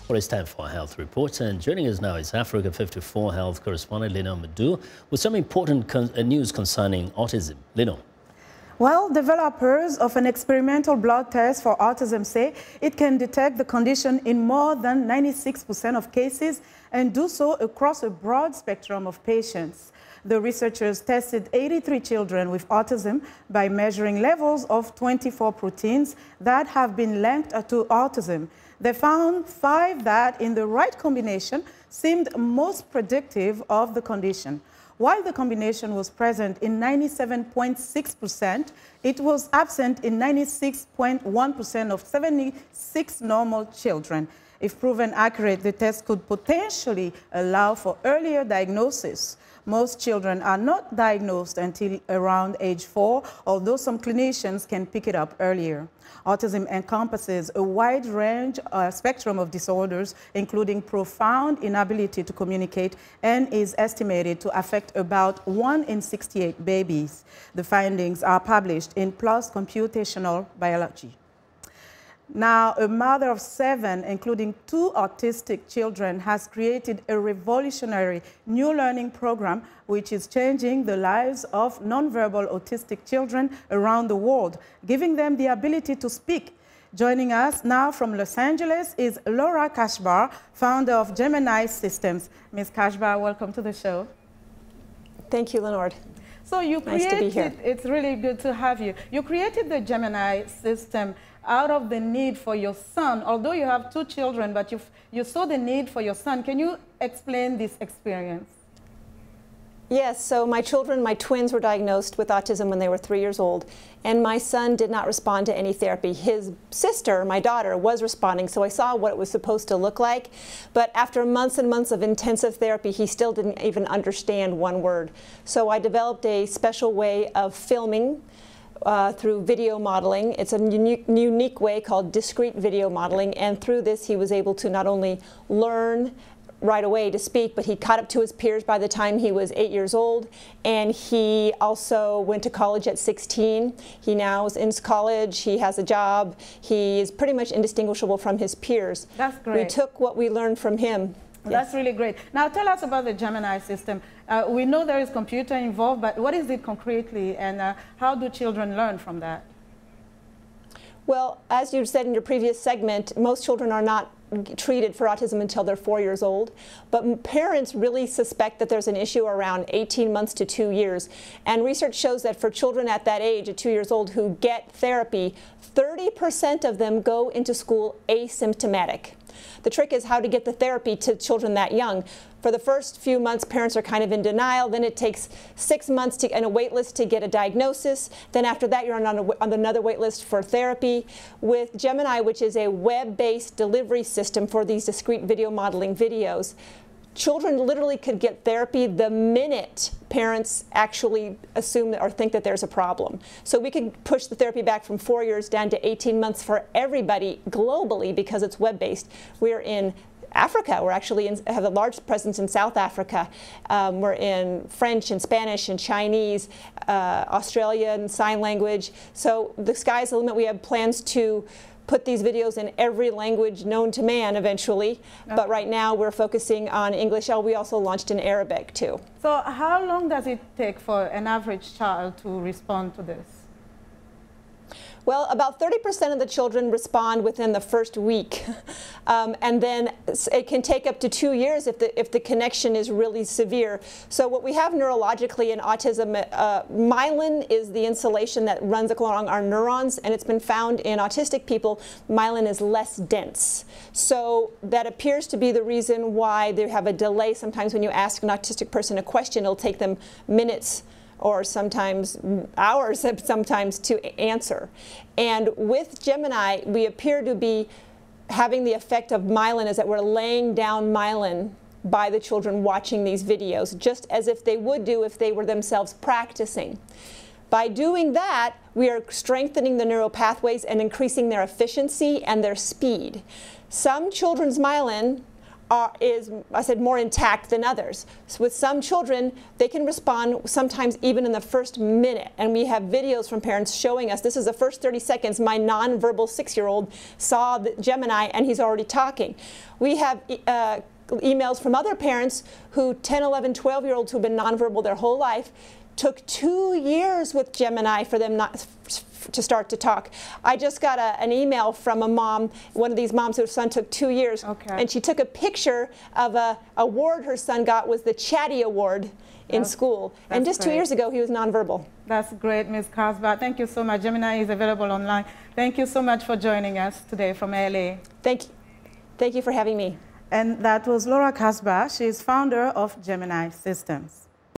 Well, it's time for our health report, and joining us now is Africa 54 health correspondent Linord Moudou with some important news concerning autism. Linord. Well, developers of an experimental blood test for autism say it can detect the condition in more than 96% of cases and do so across a broad spectrum of patients. The researchers tested 83 children with autism by measuring levels of 24 proteins that have been linked to autism. They found 5 that, in the right combination, seemed most predictive of the condition. While the combination was present in 97.6%, it was absent in 96.1% of 76 normal children. If proven accurate, the test could potentially allow for earlier diagnosis. Most children are not diagnosed until around age 4, although some clinicians can pick it up earlier. Autism encompasses a wide range spectrum of disorders, including profound inability to communicate, and is estimated to affect about 1 in 68 babies. The findings are published in PLOS Computational Biology. Now, a mother of 7, including 2 autistic children, has created a revolutionary new learning program which is changing the lives of nonverbal autistic children around the world, giving them the ability to speak. Joining us now from Los Angeles is Laura Kasbar, founder of GemIIni Systems. Ms. Kasbar, welcome to the show. Thank you, Linord. So you created, nice to be here. It's really good to have you. You created the GemIIni system out of the need for your son. Although you have 2 children, but you saw the need for your son. Can you explain this experience? Yes, so my twins were diagnosed with autism when they were 3 years old, and my son did not respond to any therapy. His sister, my daughter, was responding, so I saw what it was supposed to look like. But after months and months of intensive therapy, he still didn't even understand one word. So I developed a special way of filming through video modeling. It's a unique way called discrete video modeling, and through this he was able to not only learn right away to speak, but he caught up to his peers by the time he was 8 years old, and he also went to college at 16. He now is in college, he has a job, he is pretty much indistinguishable from his peers. That's great. We took what we learned from him. That's really great. Now tell us about the GemIIni system. We know there is computer involved, but what is it concretely, and how do children learn from that? Well, as you said in your previous segment, most children are not treated for autism until they're 4 years old, but parents really suspect that there's an issue around 18 months to 2 years. And research shows that for children at that age, at 2 years old, who get therapy, 30% of them go into school asymptomatic. The trick is how to get the therapy to children that young. For the first few months, parents are kind of in denial. Then it takes 6 months and a wait list to get a diagnosis. Then after that, you're on another wait list for therapy. With GemIIni, which is a web-based delivery system for these discrete video modeling videos, children literally could get therapy the minute parents actually assume or think that there's a problem. So we could push the therapy back from 4 years down to 18 months for everybody globally because it's web-based. We're in Africa. We're actually have a large presence in South Africa. We're in French and Spanish and Chinese, Australian Sign Language. So the sky's the limit. We have plans to put these videos in every language known to man eventually, but right now we're focusing on English. We also launched in Arabic too. So how long does it take for an average child to respond to this? Well, about 30% of the children respond within the first week, and then it can take up to 2 years if the connection is really severe. So what we have neurologically in autism, myelin is the insulation that runs along our neurons, and it's been found in autistic people, myelin is less dense. So that appears to be the reason why they have a delay. Sometimes when you ask an autistic person a question, it'll take them minutes or sometimes hours sometimes to answer. And with GemIIni, we appear to be having the effect of myelin, is that we're laying down myelin by the children watching these videos, just as if they would do if they were themselves practicing. By doing that, we are strengthening the neural pathways and increasing their efficiency and their speed. Some children's myelin is, I said, more intact than others. So with some children, they can respond sometimes even in the first minute. And we have videos from parents showing us, this is the first 30 seconds, my nonverbal 6-year-old saw the GemIIni and he's already talking. We have emails from other parents who 10, 11, 12-year-olds who've been nonverbal their whole life, took 2 years with GemIIni for them not to start to talk. I just got an email from a mom, one of these moms whose son took 2 years, and she took a picture of a award her son got, was the Chatty Award in school. And just 2 years ago, he was nonverbal. That's great, Ms. Kasbar. Thank you so much. GemIIni is available online. Thank you so much for joining us today from LA. Thank you. Thank you for having me. And that was Laura Kasbar. She is founder of GemIIni Systems.